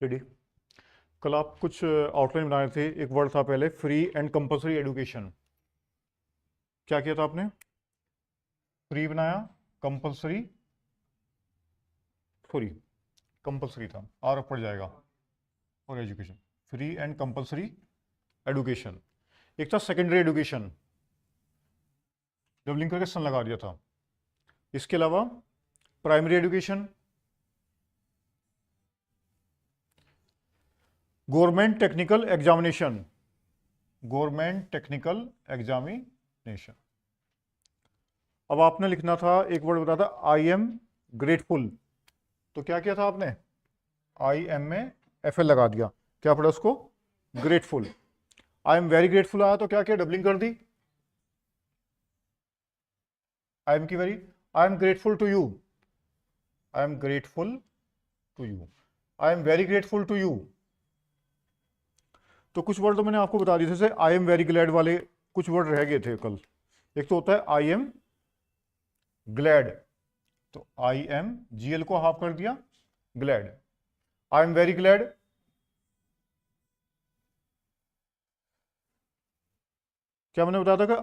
Ready. कल आप कुछ आउटलाइन बना रहे थे, एक वर्ड था पहले फ्री एंड कंपलसरी एजुकेशन। क्या किया था आपने? फ्री बनाया, कंपलसरी, फ्री, कंपलसरी था और पड़ जाएगा, और education, free and compulsory education. एक था सेकेंडरी एजुकेशन, जब लिंक करके सन लगा दिया था। इसके अलावा primary education, government technical examination, government technical examination. अब आपने लिखना था, एक वर्ड बताया था आई एम ग्रेटफुल, तो क्या किया था आपने? आई एम में एफ एल लगा दिया, क्या पड़ा उसको? Grateful. I am very grateful आया तो क्या किया? डबलिंग कर दी। आई एम की very, I am grateful to you, I am grateful to you, I am very grateful to you. तो कुछ वर्ड तो मैंने आपको बता दिए थे, जैसे आई एम वेरी ग्लैड वाले कुछ वर्ड रह गए थे कल। एक तो होता है आई एम ग्लैड, तो आई एम जीएल को हाफ कर दिया, glad. I am very glad, क्या मैंने बताया था कि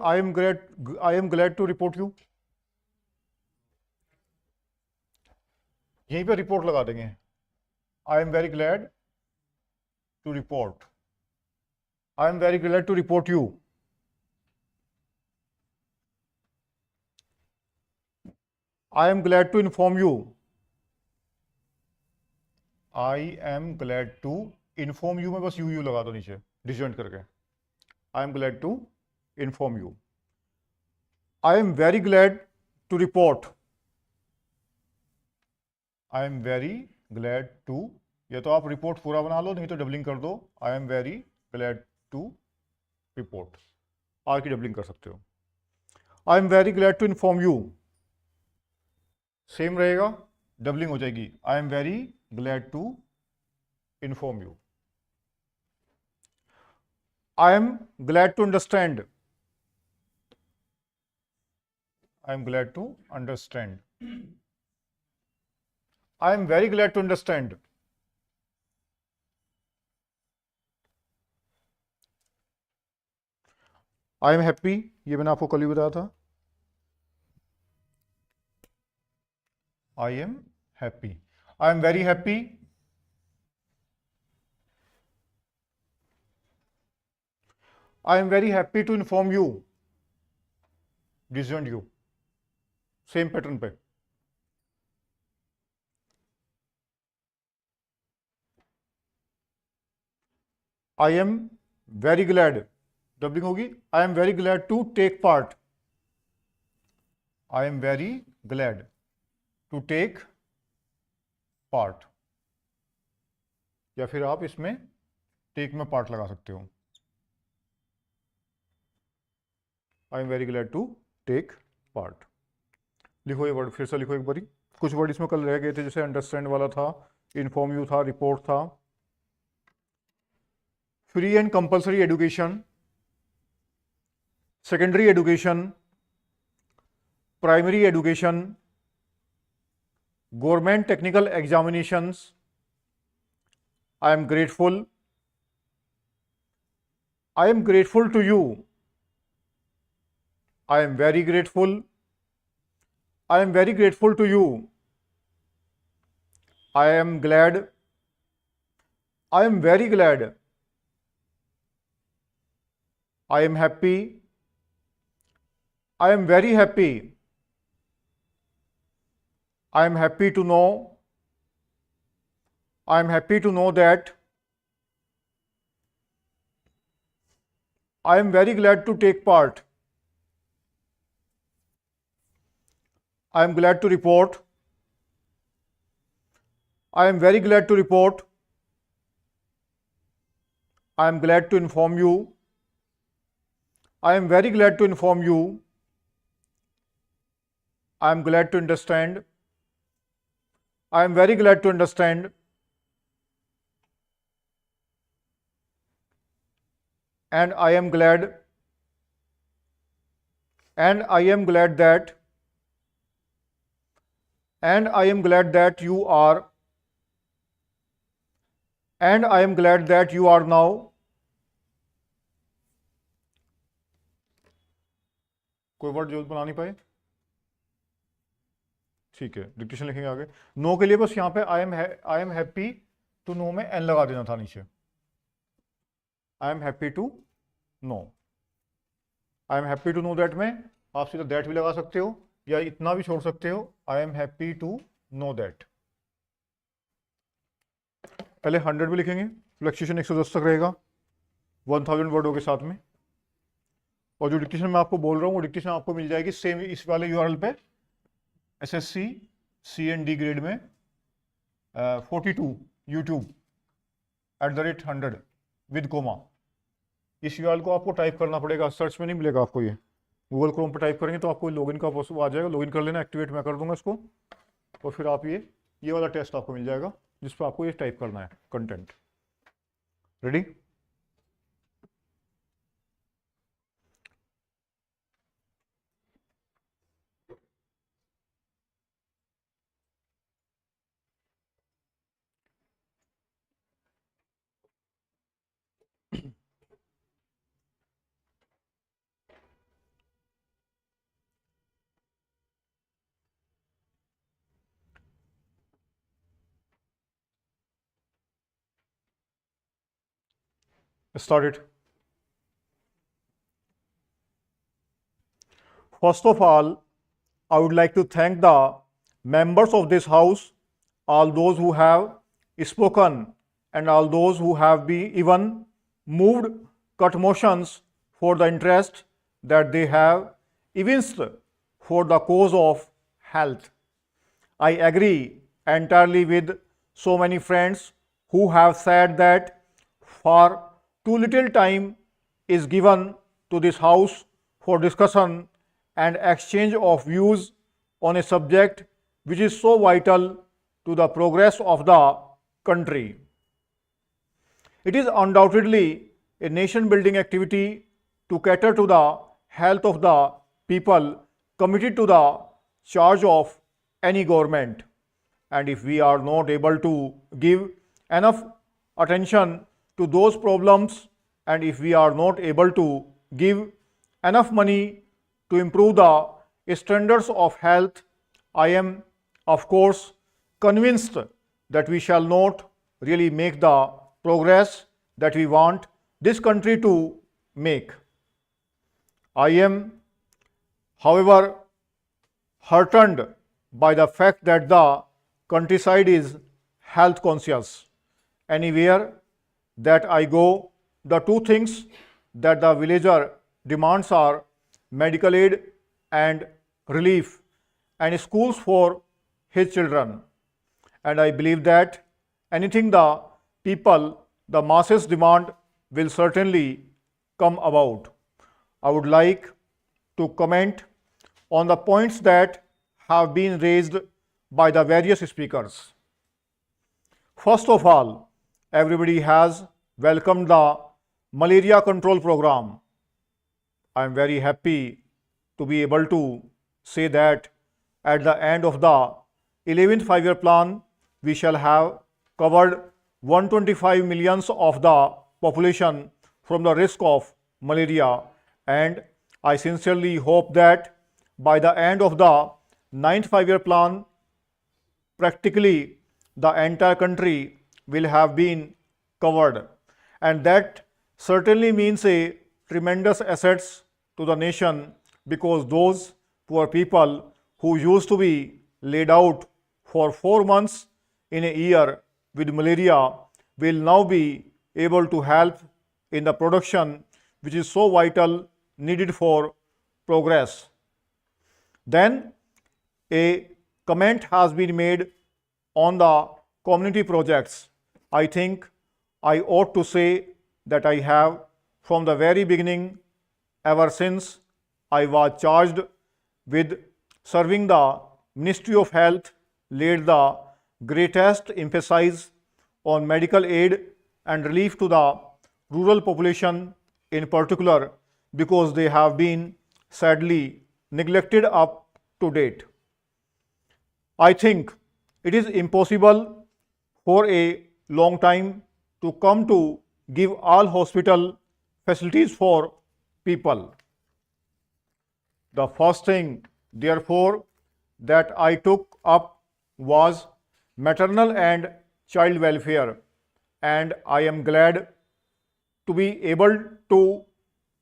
I am glad to report you, यहीं पे रिपोर्ट लगा देंगे। I am very glad to report, I am very glad to report you. I am glad to inform you, I am glad to inform you में बस U लगा दो नीचे disjoint करके। I am glad to inform you. I am very glad to report, I am very glad to, या तो आप report पूरा बना लो, नहीं तो डबलिंग कर दो, I am very glad to report, R की डबलिंग कर सकते हो। I am very glad to inform you, same रहेगा, डबलिंग हो जाएगी, I am very glad to inform you. I am glad to understand, I am glad to understand, I am very glad to understand. I am happy, ये मैंने आपको कल ही बताया था, I am happy. I am very happy, I am very happy to inform you, disjoint you, same pattern पे। I am very glad, doubling होगी, I am very glad to take part, I am very glad to take part, या फिर आप इसमें take में part लगा सकते हो। I am very glad to take part. लिखो ये वर्ड, फिर से लिखो एक बारी। कुछ वर्ड इसमें कल रह गए थे, जैसे अंडरस्टैंड वाला था, इन्फॉर्म यू था, रिपोर्ट था। Free and compulsory education, secondary education, primary education, government technical examinations, I am grateful, I am grateful to you, I am very grateful, I am very grateful to you, I am glad, I am very glad, I am happy, I am very happy, I am happy to know, I am happy to know that, I am very glad to take part, I am glad to report, I am very glad to report, I am glad to inform you, I am very glad to inform you, I am glad to understand, I am very glad to understand, and I am glad, and I am glad that, and I am glad that you are, and I am glad that you are now कोई word जो बना नहीं पाए, ठीक है, dictation लिखेंगे आगे। No के लिए बस यहाँ पे I am happy to know में एन लगा देना था नीचे, I am happy to know. I am happy to know that में आप सीधा दैट भी लगा सकते हो या इतना भी छोड़ सकते हो, I am happy to know that. पहले 100 भी लिखेंगे, फ्लक्चुएशन 110 तक रहेगा 1000 वर्डों के साथ में। और जो डिक्टेशन मैं आपको बोल रहा हूँ वो डिक्टेशन आपको मिल जाएगी सेम इस वाले यूआरएल पे, SSC C&D ग्रेड में 42 YouTube @100 विद कोमा। इस यूआरएल को आपको टाइप करना पड़ेगा, सर्च में नहीं मिलेगा आपको, ये गूगल क्रोम पर टाइप करेंगे तो आपको लॉगिन का वो आ जाएगा, लॉगिन कर लेना, एक्टिवेट मैं कर दूंगा इसको, और फिर आप ये वाला टेस्ट आपको मिल जाएगा जिस पर आपको ये टाइप करना है content. Ready? Start it. First of all, I would like to thank the members of this house, all those who have spoken and all those who have been even moved cut motions for the interest that they have evinced for the cause of health. I agree entirely with so many friends who have said that for too little time is given to this house for discussion and exchange of views on a subject which is so vital to the progress of the country. It is undoubtedly a nation building activity to cater to the health of the people committed to the charge of any government. And if we are not able to give enough attention to those problems, and if we are not able to give enough money to improve the standards of health, I am of course convinced that we shall not really make the progress that we want this country to make. I am, however, heartened by the fact that the countryside is health conscious. Anywhere that I go, the two things that the villager demands are medical aid and relief and schools for his children. And I believe that anything the people, the masses demand will certainly come about. I would like to comment on the points that have been raised by the various speakers. First of all, everybody has welcomed the malaria control program. I am very happy to be able to say that at the end of the 11th 5-year plan, we shall have covered 125 millions of the population from the risk of malaria, and I sincerely hope that by the end of the 9th 5-year plan, practically the entire country will have been covered, and that certainly means a tremendous assets to the nation, because those poor people who used to be laid out for 4 months in a year with malaria will now be able to help in the production which is so vital, needed for progress. Then a comment has been made on the community projects. I think I ought to say that I have from the very beginning, ever since I was charged with serving the Ministry of Health, laid the greatest emphasis on medical aid and relief to the rural population in particular, because they have been sadly neglected up to date. I think it is impossible for a long time to come to give all hospital facilities for people. The first thing, therefore, that I took up was maternal and child welfare, and I am glad to be able to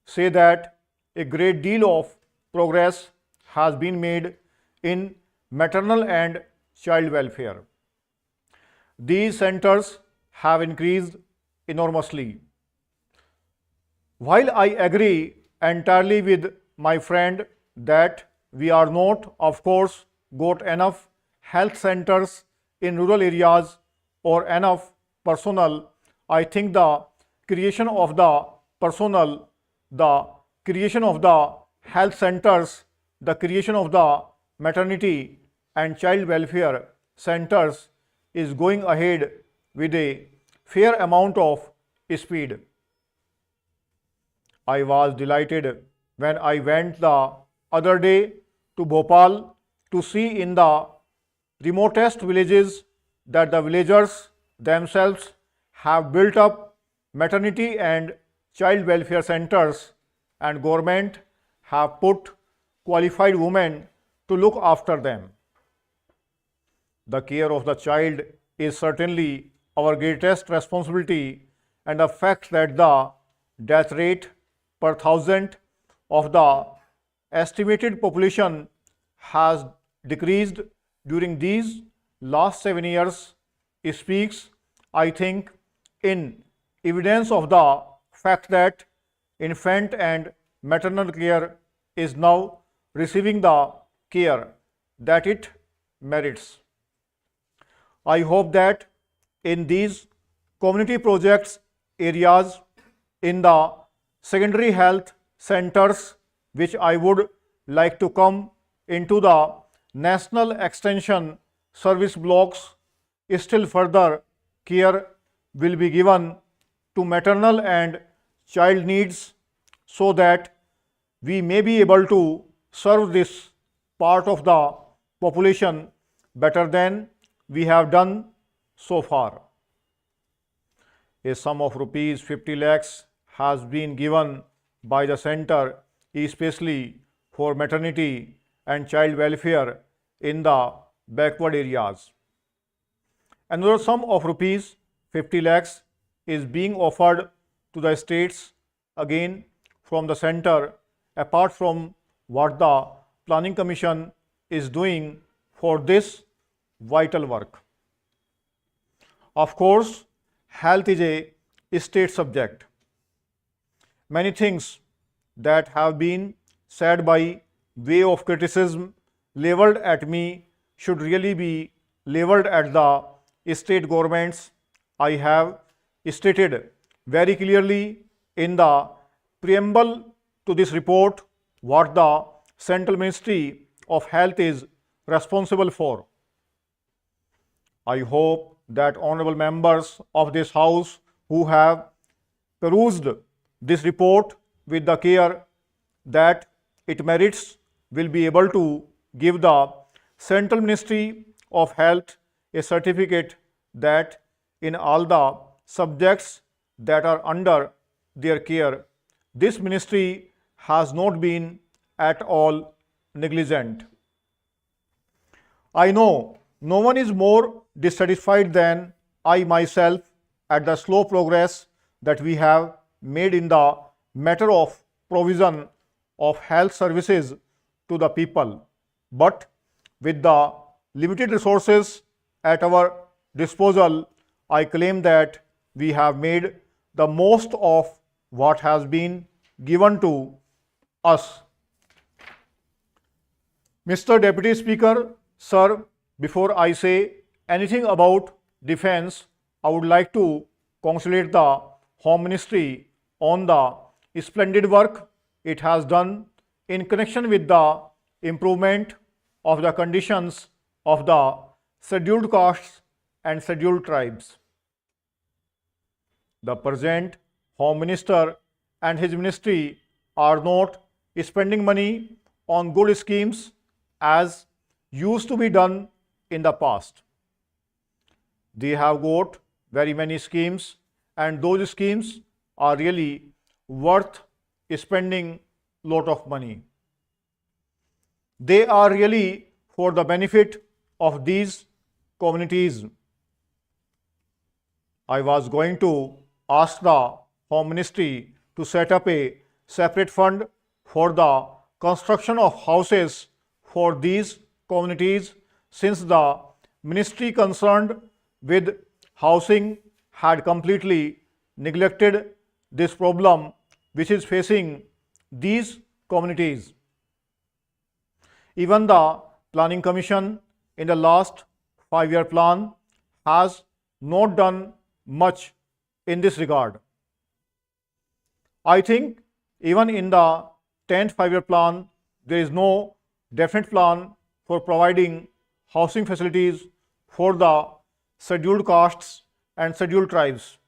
say that a great deal of progress has been made in maternal and child welfare. These centers have increased enormously. While I agree entirely with my friend that we are not, of course, got enough health centers in rural areas or enough personnel, I think the creation of the personnel, the creation of the health centers, the creation of the maternity and child welfare centers is going ahead with a fair amount of speed. I was delighted when I went the other day to Bhopal to see in the remotest villages that the villagers themselves have built up maternity and child welfare centers, and government have put qualified women to look after them. The care of the child is certainly our greatest responsibility, and the fact that the death rate per thousand of the estimated population has decreased during these last 7 years speaks, I think, in evidence of the fact that infant and maternal care is now receiving the care that it merits. I hope that in these community projects areas, in the secondary health centers, which I would like to come into the national extension service blocks, still further care will be given to maternal and child needs, so that we may be able to serve this part of the population better than we have done so far. A sum of rupees 50 lakhs has been given by the center especially for maternity and child welfare in the backward areas. Another sum of rupees 50 lakhs is being offered to the states again from the center, apart from what the Planning Commission is doing for this vital work. Of course, health is a state subject. Many things that have been said by way of criticism leveled at me should really be leveled at the state governments. I have stated very clearly in the preamble to this report what the Central Ministry of Health is responsible for. I hope that honorable members of this House who have perused this report with the care that it merits will be able to give the Central Ministry of Health a certificate that in all the subjects that are under their care, this ministry has not been at all negligent. I know no one is more dissatisfied than I myself at the slow progress that we have made in the matter of provision of health services to the people. But with the limited resources at our disposal, I claim that we have made the most of what has been given to us. Mr. Deputy Speaker, sir, before I say anything about defense, I would like to congratulate the Home Ministry on the splendid work it has done in connection with the improvement of the conditions of the scheduled castes and scheduled tribes. The present Home Minister and his ministry are not spending money on good schemes as used to be done in the past. They have got very many schemes and those schemes are really worth spending lot of money. They are really for the benefit of these communities. I was going to ask the Home Ministry to set up a separate fund for the construction of houses for these communities, since the ministry concerned with housing had completely neglected this problem which is facing these communities. Even the Planning Commission in the last 5-year plan has not done much in this regard. I think even in the 10th 5-year plan, there is no definite plan for providing housing facilities for the scheduled castes and scheduled tribes.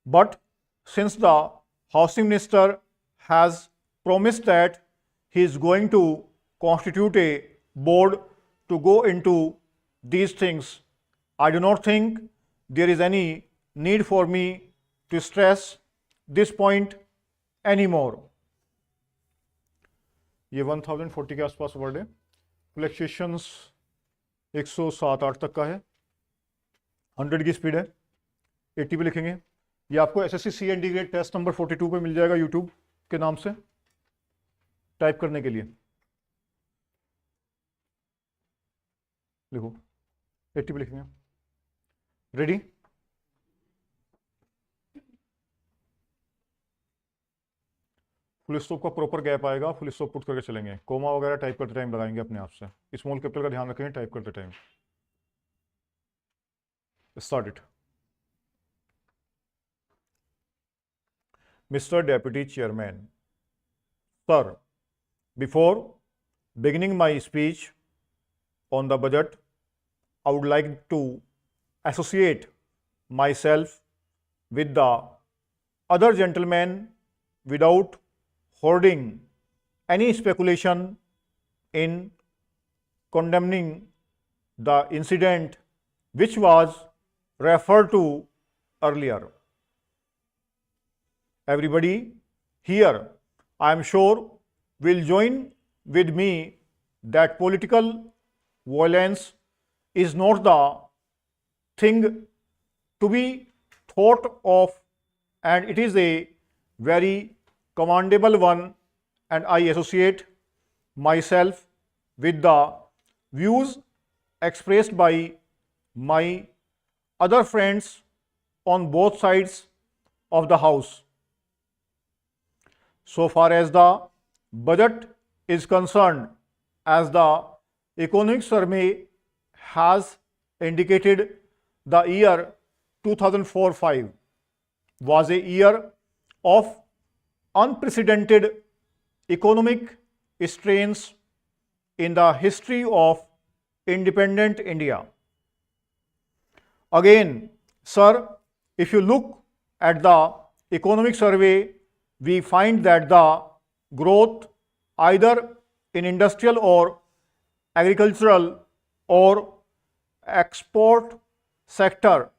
But since the housing minister has promised that he is going to constitute a board to go into these things, I do not think there is any need for me to stress this point anymore. ये 1040 के आसपास word है. Fluctuations 107-8 तक का है. 100 की speed है. 80 पे लिखेंगे. ये आपको SSC C D test number 42 पे मिल जाएगा यूट्यूब के नाम से टाइप करने के लिए. लिखो 80 पे लिखेंगे. रेडी? फुल स्टॉप का प्रॉपर गैप आएगा. फुल स्टॉप पुट करके चलेंगे. कोमा वगैरह टाइप करते टाइम लगाएंगे अपने आप से. स्मॉल कैपिटल का ध्यान रखेंगे टाइप करते time. Start it. Mr. Deputy Chairman, Sir, before beginning my speech on the budget, I would like to associate myself with the other gentlemen without holding any speculation in condemning the incident which was referred to earlier. Everybody here, I am sure, will join with me that political violence is not the thing to be thought of, and it is a very commendable one, and I associate myself with the views expressed by my other friends on both sides of the house. So far as the budget is concerned, as the economic survey has indicated, the year 2004-05 was a year of unprecedented economic strains in the history of independent India. Again, sir, if you look at the economic survey, we find that the growth either in industrial or agricultural or export sector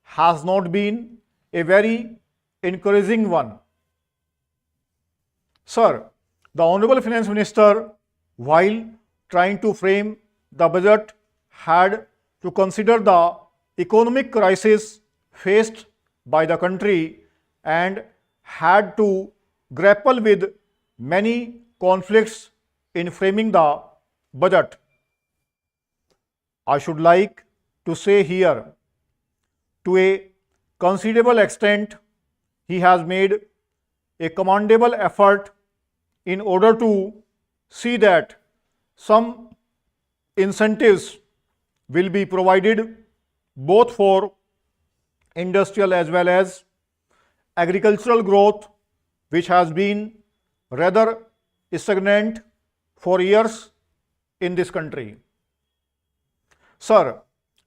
has not been a very encouraging one. Sir, the Honorable Finance Minister, while trying to frame the budget, had to consider the economic crisis faced by the country and had to grapple with many conflicts in framing the budget. I should like to say here, to a considerable extent, he has made a commendable effort in order to see that some incentives will be provided both for industrial as well as agricultural growth, which has been rather stagnant for years in this country. Sir,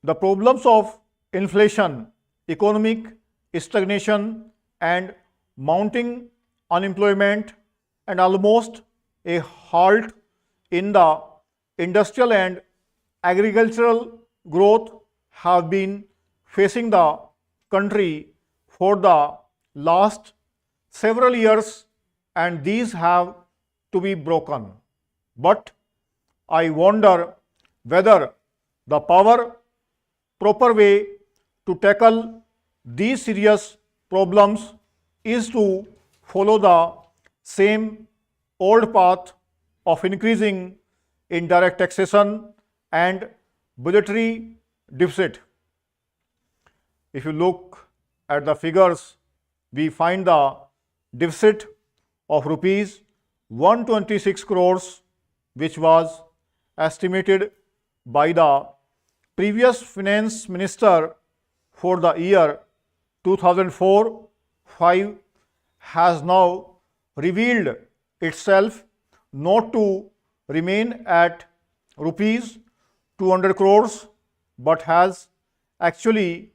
the problems of inflation, economic stagnation, and mounting unemployment, and almost a halt in the industrial and agricultural growth have been facing the country for the last several years, and these have to be broken. But I wonder whether the proper way to tackle these serious problems is to follow the same old path of increasing indirect taxation and budgetary deficit. If you look at the figures, we find the deficit of rupees 126 crores, which was estimated by the previous finance minister for the year 2004-5, has now revealed itself not to remain at rupees 200 crores, but has actually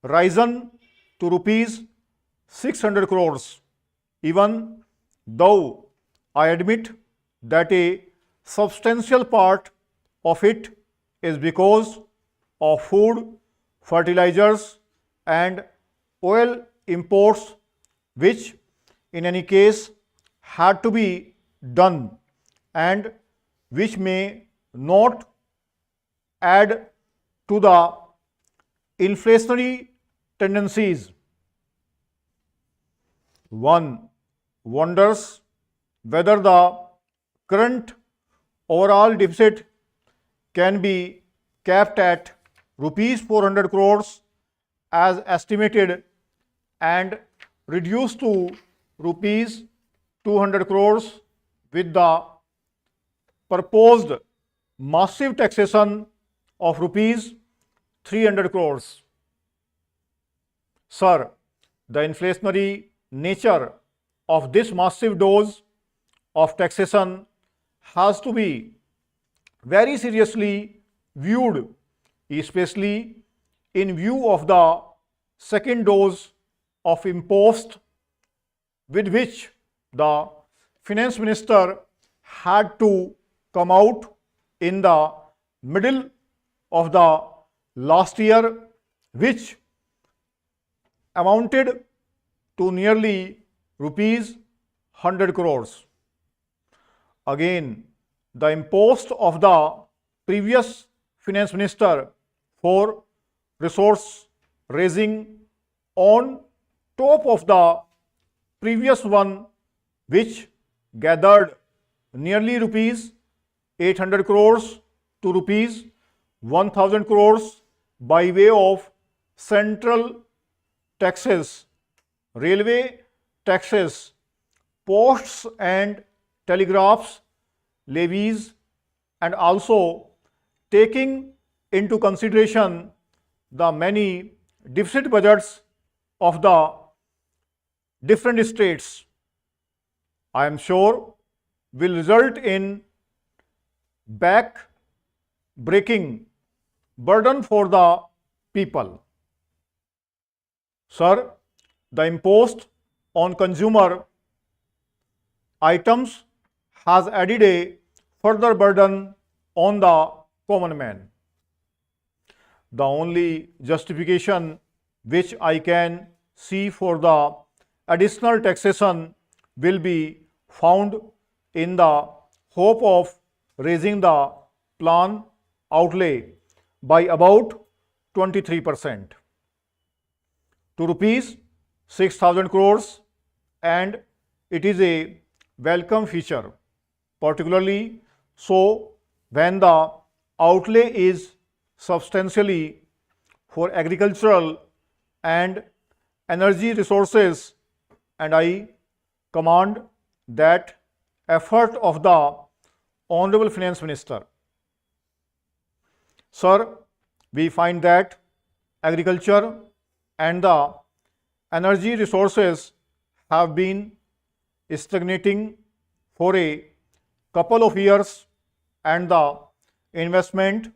risen to rupees 600 crores, even though I admit that a substantial part of it is because of food, fertilizers and oil imports, which in any case had to be done and which may not add to the inflationary tendencies. One wonders whether the current overall deficit can be capped at rupees 400 crores as estimated and reduced to rupees 200 crores with the proposed massive taxation of rupees 300 crores. Sir, the inflationary nature of this massive dose of taxation has to be very seriously viewed, especially in view of the second dose of impost with which the finance minister had to come out in the middle of the last year, which amounted to nearly rupees 100 crores. Again, the impost of the previous finance minister for resource raising on top of the previous one, which gathered nearly rupees 800 crores to rupees 1000 crores by way of central taxes, railway taxes, posts and telegraphs levies, and also taking into consideration the many deficit budgets of the different states, I am sure will result in back-breaking burden for the people. Sir, the impost on consumer items has added a further burden on the common man. The only justification which I can see for the additional taxation will be found in the hope of raising the plan outlay by about 23% to rupees 6,000 crores, and it is a welcome feature, particularly so when the outlay is substantially for agricultural and energy resources, and I commend that effort of the Honorable Finance Minister. Sir, we find that agriculture and the energy resources have been stagnating for a couple of years, and the investment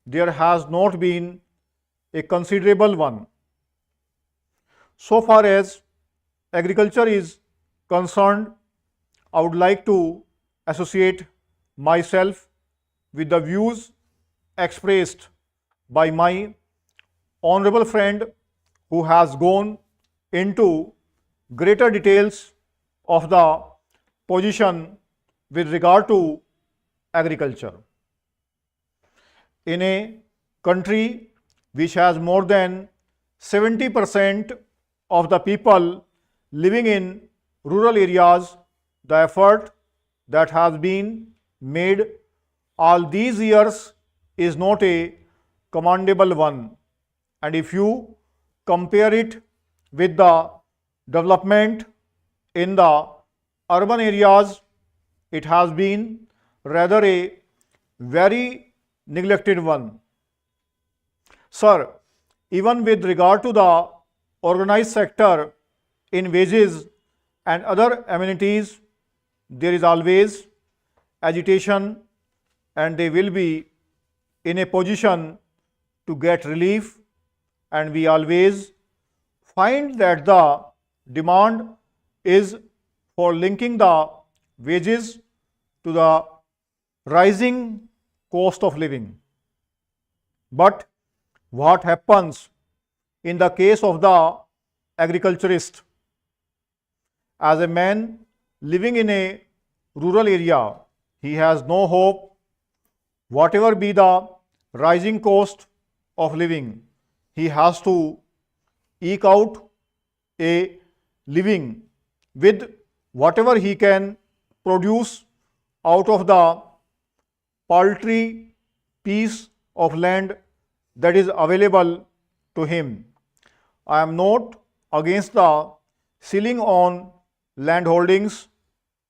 there has not been a considerable one. So far as agriculture is concerned, I would like to associate myself with the views expressed by my honorable friend who has gone into greater details of the position with regard to agriculture. In a country which has more than 70% of the people living in rural areas, the effort that has been made all these years is not a commendable one. And if you compare it with the development in the urban areas, it has been rather a very neglected one. Sir, even with regard to the organized sector in wages and other amenities, there is always agitation, and they will be in a position to get relief, and we always find that the demand is for linking the wages to the rising cost of living. But what happens in the case of the agriculturist? As a man living in a rural area, he has no hope. Whatever be the rising cost of living, he has to eke out a living with whatever he can produce out of the paltry piece of land that is available to him. I am not against the ceiling on land holdings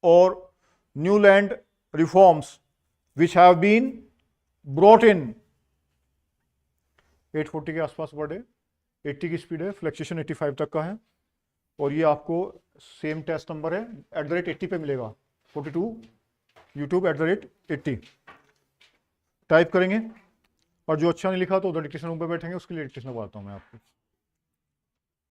or new land reforms which have been brought in. 840 के आसपास बढ़े, 80 की speed है, fluctuation 85 तक का है, और ये आपको सेम टेस्ट नंबर है @80 पे मिलेगा, 42 YouTube @80 टाइप करेंगे। और जो अच्छा नहीं लिखा तो उधर डिक्टेशन रूम पे बैठेंगे, उसके लिए डिक्टेशन बताता हूँ मैं आपको।